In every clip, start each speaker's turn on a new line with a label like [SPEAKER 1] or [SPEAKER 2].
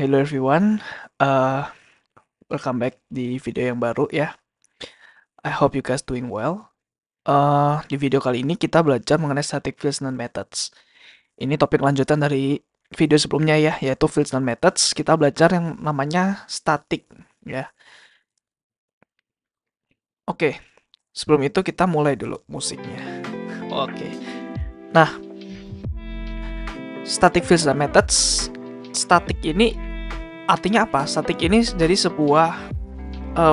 [SPEAKER 1] Hello everyone, uh, welcome back di video yang baru ya. I hope you guys doing well. Di video kali ini kita belajar mengenai static fields and methods. Ini topik lanjutan dari video sebelumnya ya, yaitu fields and methods. Kita belajar yang namanya static ya. Oke, sebelum itu kita mulai dulu musiknya. Oke. Nah, static fields and methods. Static ini artinya apa? Static ini jadi sebuah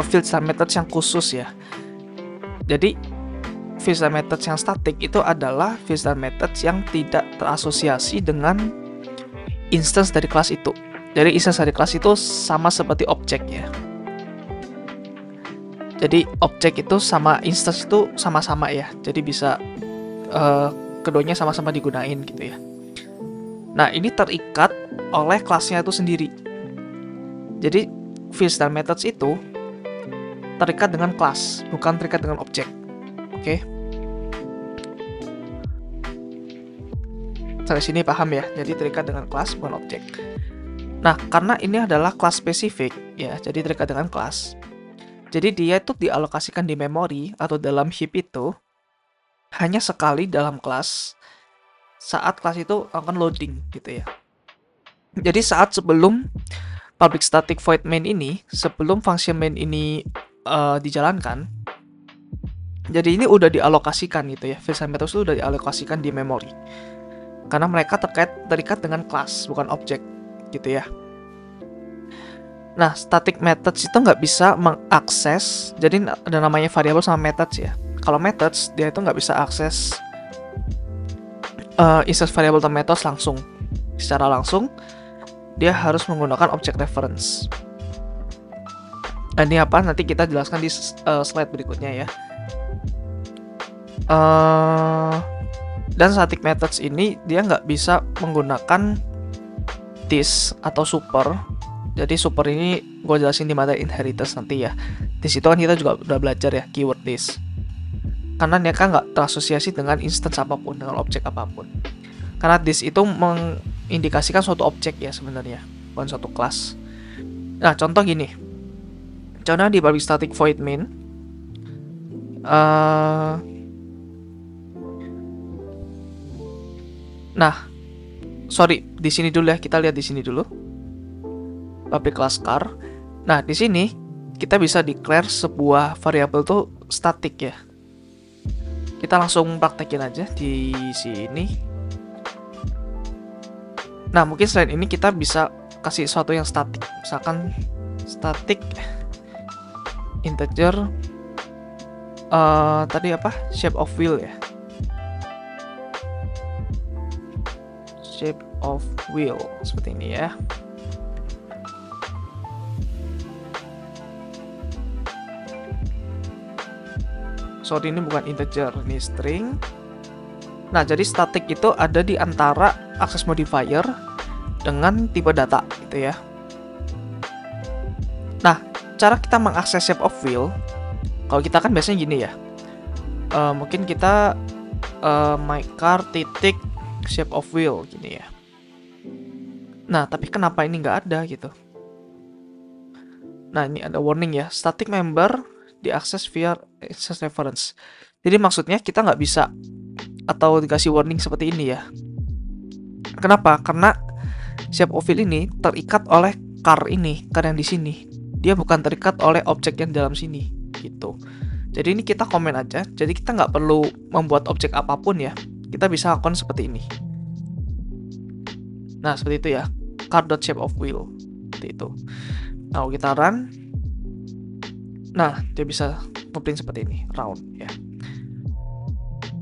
[SPEAKER 1] fields and methods yang khusus ya. Jadi fields and methods yang static itu adalah fields and methods yang tidak terasosiasi dengan instance dari kelas itu. Jadi instance dari kelas itu sama seperti objek ya. Jadi objek itu sama instance itu sama-sama ya. Jadi bisa keduanya sama-sama digunain gitu ya. Nah, ini terikat oleh kelasnya itu sendiri. Jadi fields dan methods itu terikat dengan kelas, bukan terikat dengan objek. Oke. Sampai sini paham ya? Jadi terikat dengan kelas, bukan objek. Nah, karena ini adalah kelas spesifik ya, jadi terikat dengan kelas. Jadi dia itu dialokasikan di memori atau dalam heap itu hanya sekali dalam kelas saat kelas itu akan loading gitu ya. Jadi saat sebelum public static void main ini, sebelum function main ini dijalankan, jadi ini udah dialokasikan gitu ya, fields and methods itu udah dialokasikan di memori. Karena mereka terikat dengan kelas, bukan objek gitu ya. Nah, static methods itu nggak bisa mengakses, jadi ada namanya variabel sama methods ya. Kalau methods, dia itu nggak bisa akses instance variable atau methods langsung. Secara langsung, dia harus menggunakan object reference. Nah, ini apa? Nanti kita jelaskan di slide berikutnya ya. Dan static methods ini dia nggak bisa menggunakan this atau super. Jadi super ini gue jelasin di materi inheritance nanti ya. Di situ kan kita juga udah belajar ya keyword this. Karena dia kan nggak terasosiasi dengan instance apapun, dengan objek apapun. Karena this itu mengindikasikan suatu objek ya sebenarnya, bukan suatu kelas. Nah, contoh gini. Contohnya di public static void main. Nah, sorry, di sini dulu ya, kita lihat di sini dulu. Public class car. Nah, di sini kita bisa declare sebuah variabel tuh static ya. Kita langsung praktekin aja di sini. Nah, mungkin selain ini kita bisa kasih sesuatu yang static. Misalkan static integer tadi apa? Shape of wheel ya. Shape of wheel seperti ini ya. Sorry, ini bukan integer, ini string. Nah, jadi static itu ada di antara access modifier dengan tipe data gitu ya. Nah, cara kita mengakses shape of wheel, kalau kita kan biasanya gini ya. Mungkin kita my car titik shape of wheel gini ya. Nah, tapi kenapa ini nggak ada gitu? Nah, ini ada warning ya, static member diakses via access reference. Jadi maksudnya kita nggak bisa atau dikasih warning seperti ini ya. Kenapa? Karena shape of wheel ini terikat oleh car ini, car yang di sini. Dia bukan terikat oleh objek yang di dalam sini gitu. Jadi ini kita komen aja. Jadi kita nggak perlu membuat objek apapun ya. Kita bisa lakukan seperti ini. Nah, seperti itu ya. Car.shapeOfWheel. Seperti itu. Nah, kita run. Nah, dia bisa ngeprint seperti ini, round ya.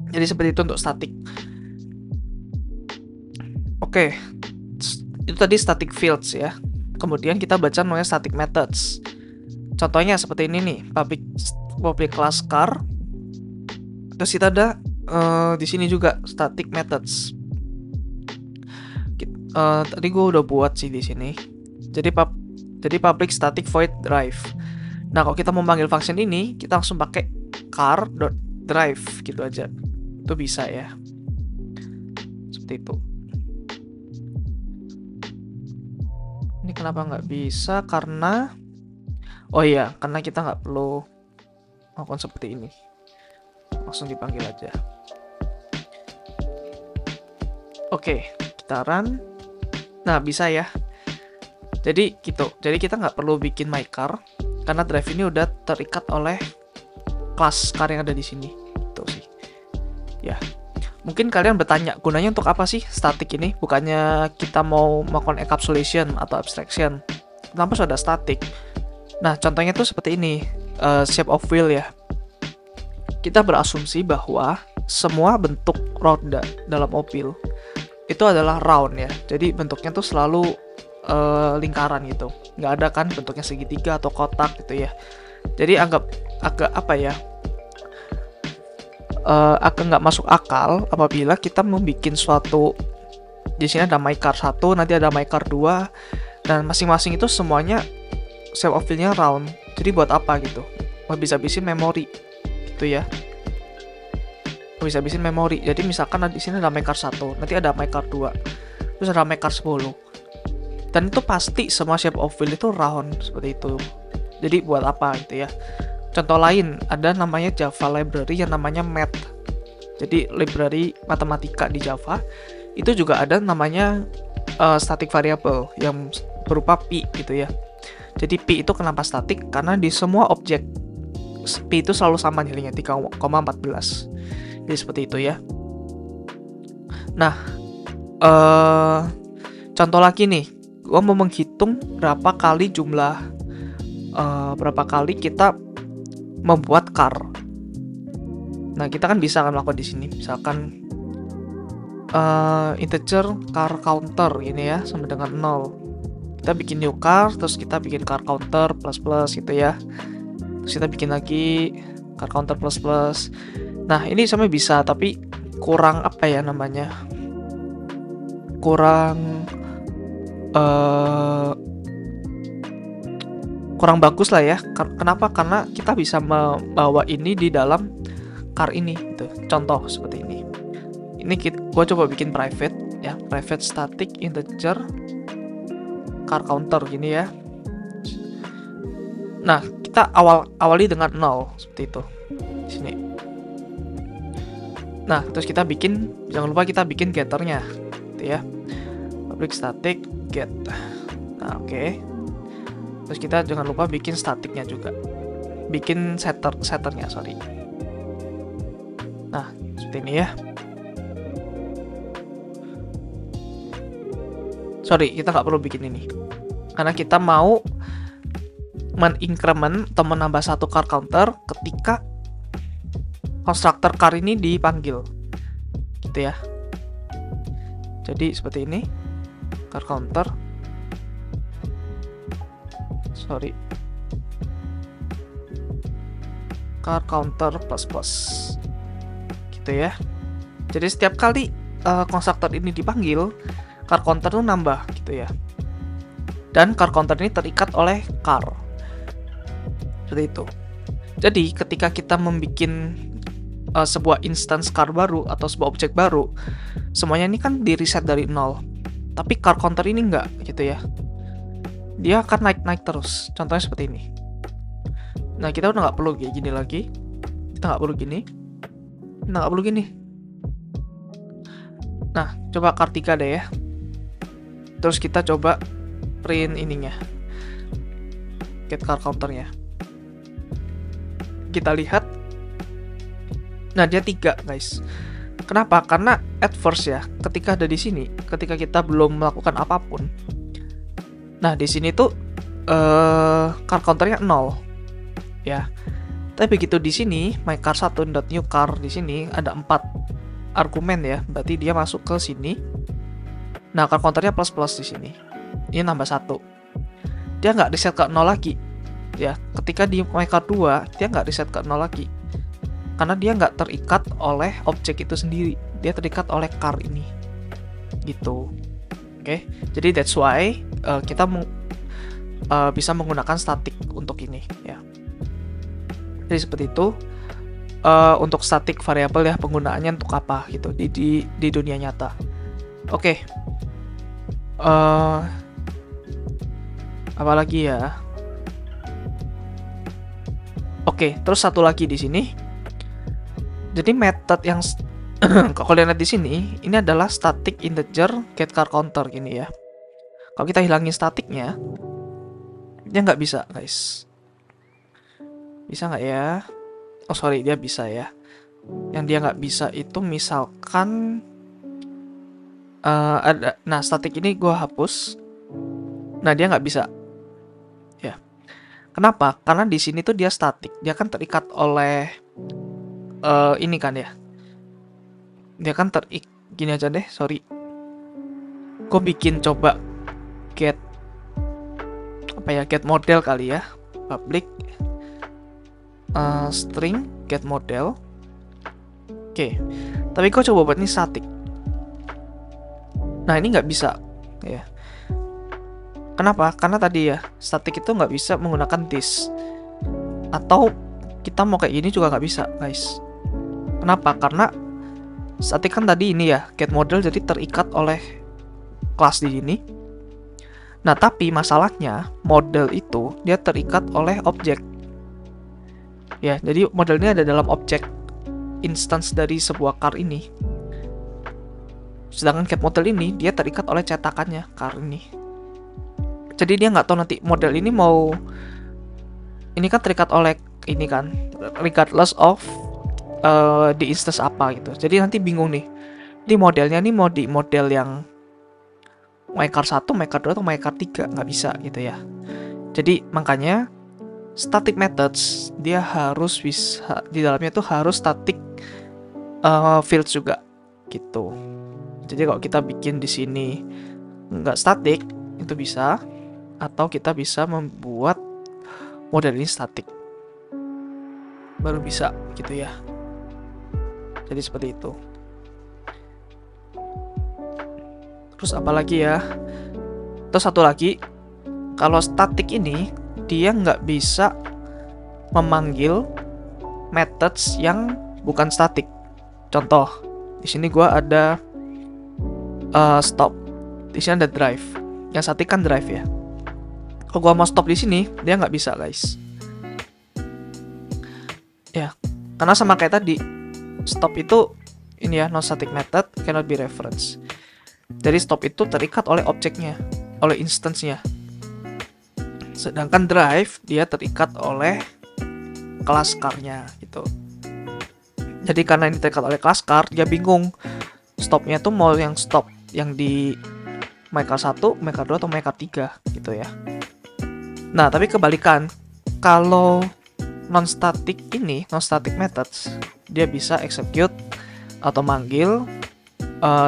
[SPEAKER 1] Jadi seperti itu untuk static. Oke, itu tadi static fields ya. Kemudian kita baca namanya static methods. Contohnya seperti ini nih, public class car. Terus kita ada di sini juga static methods. Tadi gue udah buat sih di sini. Jadi public static void drive. Nah, kalau kita mau panggil function ini, kita langsung pakai car.drive gitu aja. Itu bisa ya. Seperti itu. Ini kenapa nggak bisa? Karena oh iya, karena kita nggak perlu melakukan seperti ini. Langsung dipanggil aja. Oke, kita run. Nah, bisa ya. Jadi gitu. Jadi kita nggak perlu bikin myCar karena drive ini udah terikat oleh kelas car yang ada di sini. Tuh sih. Ya. Mungkin kalian bertanya, gunanya untuk apa sih static ini? Bukannya kita mau melakukan encapsulation atau abstraction. Kenapa sudah static? Nah, contohnya tuh seperti ini. Shape of wheel ya. Kita berasumsi bahwa semua bentuk roda dalam mobil itu adalah round ya. Jadi bentuknya tuh selalu lingkaran gitu. Nggak ada kan bentuknya segitiga atau kotak gitu ya. Jadi agak apa ya? Agak nggak masuk akal apabila kita membuat suatu, di sini ada myCar 1, nanti ada myCar 2, dan masing-masing itu semuanya shape of wheel-nya round. Jadi buat apa gitu? Habis-habisin memori gitu ya. Habis-habisin memori. Jadi misalkan di sini ada myCar 1, nanti ada myCar 2, terus ada myCar 10. Dan itu pasti semua shape of wheel itu round seperti itu. Jadi buat apa gitu ya? Contoh lain, ada namanya Java library yang namanya math. Jadi library matematika di Java itu juga ada namanya static variable yang berupa pi gitu ya. Jadi pi itu kenapa static? Karena di semua objek pi itu selalu sama nilainya 3,14. Jadi seperti itu ya. Nah, contoh lagi nih, gua mau menghitung berapa kali kita membuat car. Nah, kita kan bisa melakukan di sini. Misalkan integer car counter ini ya sama dengan 0. Kita bikin new car, terus kita bikin car counter plus plus gitu ya. Terus kita bikin lagi car counter plus plus. Nah, ini sama bisa, tapi kurang apa ya namanya? Kurang bagus lah ya. Kenapa? Karena kita bisa membawa ini di dalam car ini gitu. Contoh seperti ini. Ini gue coba bikin private ya, private static integer car counter gini ya. Nah, kita awali dengan 0 seperti itu. Di sini. Nah, terus kita bikin, jangan lupa kita bikin getternya gitu ya. Public static get. Nah, oke. Terus kita jangan lupa bikin statiknya juga. Bikin setternya, sorry. Nah, seperti ini ya. Sorry, kita nggak perlu bikin ini. Karena kita mau men-increment atau menambah satu car counter ketika konstruktor car ini dipanggil. Gitu ya. Jadi seperti ini. Car counter. Sorry. Car counter plus plus. Gitu ya. Jadi setiap kali konstruktor ini dipanggil, car counter itu nambah gitu ya. Dan car counter ini terikat oleh car. Seperti itu. Jadi ketika kita membuat sebuah instance car baru atau sebuah objek baru, semuanya ini kan di reset dari 0. Tapi car counter ini enggak gitu ya. Dia akan naik-naik terus. Contohnya seperti ini. Nah, kita udah nggak perlu kayak gini lagi. Kita nggak perlu gini. Kita nggak perlu gini. Nah, coba car 3 deh ya. Terus kita coba print ininya. Get car counternya. Kita lihat. Nah, dia 3, guys. Kenapa? Karena at first ya, ketika ada di sini, ketika kita belum melakukan apapun. Nah, di sini tuh car counternya 0. Ya. Tapi begitu di sini, myCar 1.new car di sini ada 4 argumen ya. Berarti dia masuk ke sini. Nah, car counternya plus plus di sini. Ini nambah 1. Dia nggak reset ke 0 lagi. Ya, ketika di myCar 2, dia nggak reset ke 0 lagi. Karena dia nggak terikat oleh objek itu sendiri. Dia terikat oleh car ini. Gitu. Oke, jadi that's why kita bisa menggunakan static untuk ini ya. Jadi seperti itu. Untuk static variable ya, penggunaannya untuk apa gitu di dunia nyata. Oke. Apalagi ya. Oke, terus satu lagi di sini. Jadi method yang kalau kalian lihat di sini, ini adalah static integer get car counter gini ya. Kalau kita hilangin statiknya, dia nggak bisa, guys. Bisa nggak ya? Oh sorry, dia bisa ya. Yang dia nggak bisa itu misalkan ada. Nah, statik ini gue hapus. Nah, dia nggak bisa. Ya. Kenapa? Karena di sini tuh dia statik. Dia kan terikat oleh ini kan ya. Dia kan gini aja deh, sorry. Gue bikin coba get apa ya, get model kali ya. Public string get model. Oke. Tapi gue coba buat ini static. Nah, ini nggak bisa ya. Kenapa? Karena tadi ya, static itu nggak bisa menggunakan this. Atau kita mau kayak gini juga nggak bisa, guys. Kenapa? Karena static kan tadi ini ya, get model, jadi terikat oleh kelas di sini. Nah, tapi masalahnya model itu dia terikat oleh objek. Ya, jadi modelnya ada dalam objek instance dari sebuah car ini. Sedangkan get model ini dia terikat oleh cetakannya car ini. Jadi dia nggak tahu nanti model ini mau, ini kan terikat oleh ini kan, regardless of di instance apa gitu. Jadi nanti bingung nih, di modelnya nih mau di model yang mycar 1, mycar 2 atau mycar 3, nggak bisa gitu ya. Jadi makanya static methods dia harus bisa, di dalamnya tuh harus static fields juga gitu. Jadi kalau kita bikin di sini nggak static itu bisa, atau kita bisa membuat model ini static baru bisa gitu ya. Jadi seperti itu. Terus apa lagi ya? Terus satu lagi, kalau static ini dia nggak bisa memanggil methods yang bukan static. Contoh, di sini gua ada stop. Di sini ada drive. Yang static kan drive ya. Kalau gua mau stop di sini, dia nggak bisa, guys. Ya, karena sama kayak tadi, stop itu ini ya, non static method cannot be referenced. Jadi stop itu terikat oleh objeknya, oleh instance-nya. Sedangkan drive dia terikat oleh kelas car-nya gitu. Jadi karena ini terikat oleh kelas car, dia bingung stopnya tuh mau yang stop yang di mycar 1, mycar 2 atau mycar 3 gitu ya. Nah, tapi kebalikan. Kalau non-static ini, non-static methods, dia bisa execute atau manggil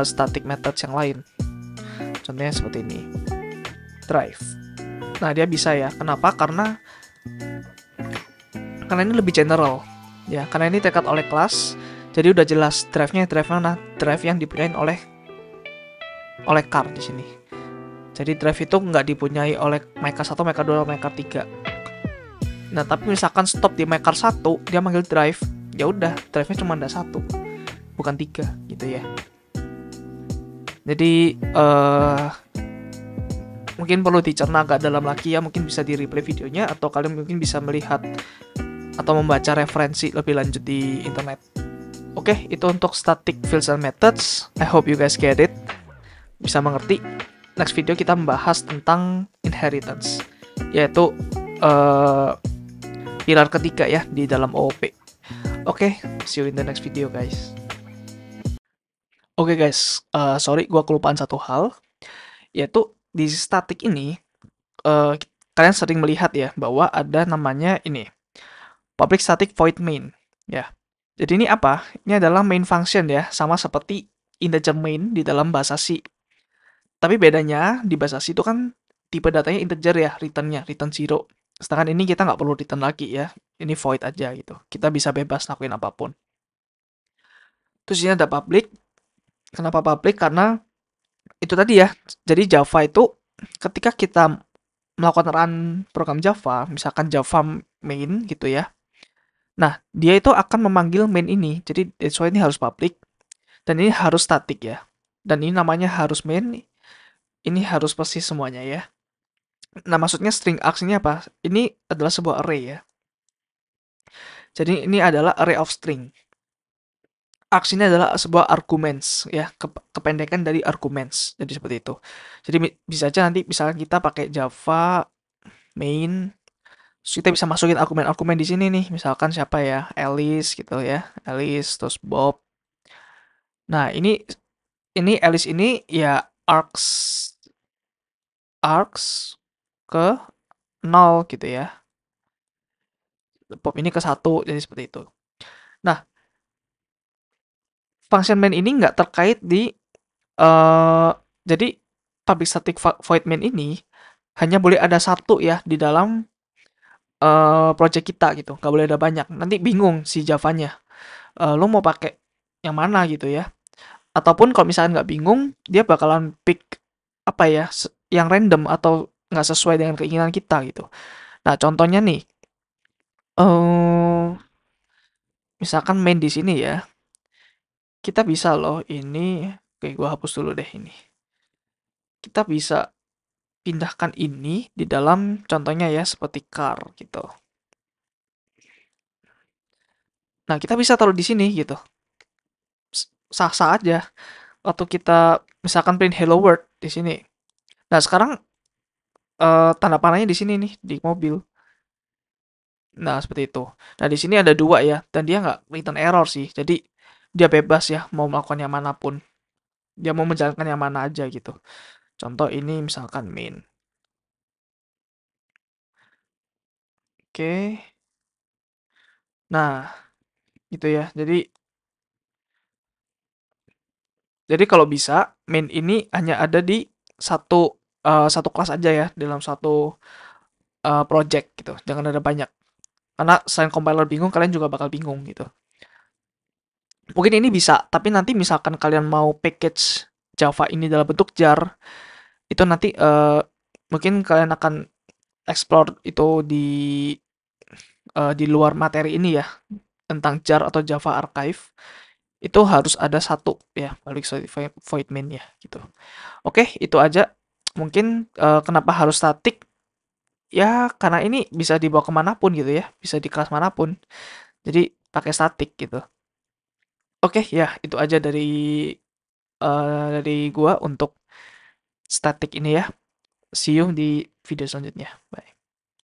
[SPEAKER 1] static methods yang lain. Contohnya seperti ini. Drive. Nah, dia bisa ya. Kenapa? Karena ini lebih general. Ya, karena ini terikat oleh kelas. Jadi udah jelas drive-nya mana? Drive yang dipunyain oleh car di sini. Jadi drive itu nggak dipunyai oleh mycar 1, mycar 2, atau mycar 3. Nah, tapi misalkan stop di mycar 1, dia manggil drive, ya udah, drive-nya cuma ada 1, bukan 3 gitu ya. Jadi mungkin perlu dicerna agak dalam lagi ya, mungkin bisa di replay videonya, atau kalian mungkin bisa melihat atau membaca referensi lebih lanjut di internet. Oke, itu untuk static fields and methods. I hope you guys get it, bisa mengerti. Next video kita membahas tentang inheritance, yaitu pilar ketiga ya di dalam OOP. Oke, see you in the next video guys. Oke guys, sorry gue kelupaan satu hal, yaitu di static ini kalian sering melihat ya bahwa ada namanya ini public static void main ya. Jadi ini apa? Ini adalah main function ya, sama seperti integer main di dalam bahasa C. Tapi bedanya di bahasa C itu kan tipe datanya integer ya, return 0. Sedangkan ini kita nggak perlu return lagi ya, ini void aja gitu. Kita bisa bebas lakuin apapun. Terus ini ada public. Kenapa public? Karena itu tadi ya, jadi Java itu ketika kita melakukan run program Java, misalkan Java main gitu ya, nah dia itu akan memanggil main ini, jadi that's why ini harus public, dan ini harus static ya, dan ini namanya harus main, ini harus persis semuanya ya. Nah, maksudnya string args ini apa? Ini adalah sebuah array ya. Jadi ini adalah array of string. Args ini adalah sebuah arguments ya, kependekan dari arguments. Jadi seperti itu. Jadi bisa aja nanti misalnya kita pakai Java main, terus kita bisa masukin argumen-argumen di sini nih. Misalkan siapa ya? Alice gitu ya. Alice terus Bob. Nah, ini Alice ini ya args ke 0 gitu ya. Bob ini ke 1, jadi seperti itu. Nah, function main ini nggak terkait di jadi public static void main ini hanya boleh ada satu ya di dalam project kita gitu, nggak boleh ada banyak. Nanti bingung si Javanya, lo mau pakai yang mana gitu ya. Ataupun kalau misalkan nggak bingung, dia bakalan pick apa ya, yang random atau nggak sesuai dengan keinginan kita gitu. Nah, contohnya nih, eh misalkan main di sini ya, kita bisa loh ini, oke gua hapus dulu deh ini. Kita bisa pindahkan ini di dalam contohnya ya seperti car gitu. Nah, kita bisa taruh di sini gitu. Sah-sah aja. Waktu kita misalkan print hello world di sini. Nah, sekarang tanda panahnya di sini nih di mobil. Nah, seperti itu. Nah, di sini ada dua ya, dan dia nggak return error sih. Jadi dia bebas ya mau melakukan yang manapun. Dia mau menjalankan yang mana aja gitu. Contoh ini misalkan main. Oke. Nah, gitu ya. Jadi kalau bisa main ini hanya ada di satu kelas aja ya dalam satu project gitu. Jangan ada banyak. Karena selain compiler bingung, kalian juga bakal bingung gitu. Mungkin ini bisa, tapi nanti misalkan kalian mau package Java ini dalam bentuk jar, itu nanti mungkin kalian akan explore itu di luar materi ini ya, tentang jar atau Java archive. Itu harus ada satu ya, balik void main ya gitu. Oke, itu aja. Mungkin kenapa harus static? Ya, karena ini bisa dibawa kemanapun gitu ya, bisa di kelas manapun. Jadi pakai static gitu. Oke, ya itu aja dari gua untuk static ini ya. See you di video selanjutnya. Bye.